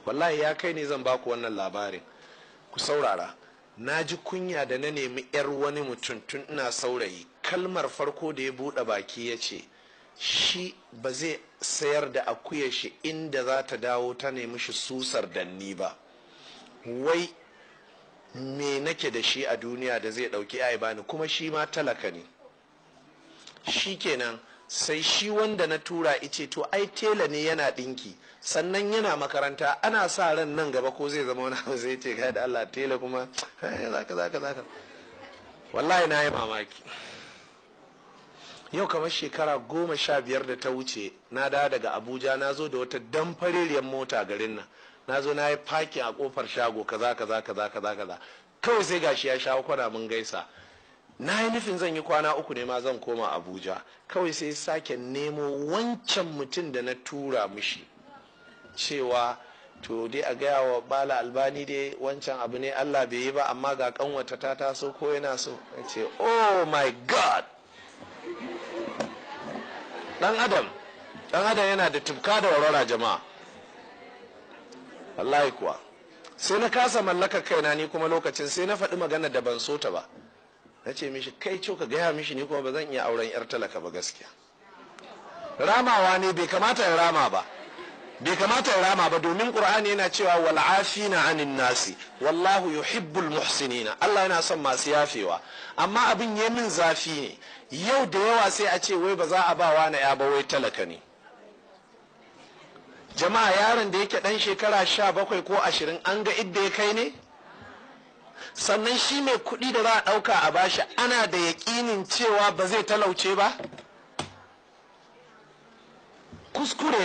wallahi ya kai ne zan baku wannan labarin, ku saurara. Na ji kunya da na nemi 'yar wani mutum tun ina saurayi. Kalmar farko da ya buɗe baki ya ce shi ba zai sayar da akuyar shi inda za ta dawo ta nemi shi susar danni ba. Wai me nake da shi a duniya da zai ɗauki ai bani, kuma shi ma talaka ne. Shi kenan sai shi wanda na tura ice to ai tela ne yana ɗinki sannan yana makaranta, ana sa ran nan gaba ko zai zama wani abu. Zai ce kai da Allah tela kuma zaka wallahi na yi mamaki. Yau kamar shekara 15 da ta wuce na dawo daga Abuja, na zo da wata damfareriyar mota garin nan, na zo na yi fakin a kofar shago kaza kawai sai gashi ya shawo kwana mun gaisa. Na yi nufin zan yi kwana 3 ne ma zan koma Abuja, kawai sai sake nemo wancan mutum da na tura mishi cewa to dai a gaya wa Bala Albani dai wancan abu ne Allah bai yi ba, amma ga kanwata ta taso ko yana so. Ya ce oh my god, dan adam yana da tufka da warwara jama'a. wallahi kuwa sai na kasa mallakar kaina ni kuma lokacin, sai na faɗi magana da ban so ta ba. Na ce mishi kai ka gaya mishi ni kuma ba zan iya auren 'yar talaka ba gaskiya. Ramawa ne, bai kamata in rama ba, domin Qur'ani yana cewa wal afina anin nasi wallahu yuhibbul muhsinina, Allah yana son masu yafewa. Amma abin ya min zafi ne, yau da yawa sai a ce wai ba za a ba wa na ya ba, wai talaka ne. Jama'a yaron da yake dan shekara 17 ko 20 an ga idda ya kai ne? Sannan shi mai kuɗi da za a ɗauka a bashi ana da yaƙinin cewa ba zai talauce ba? Kuskure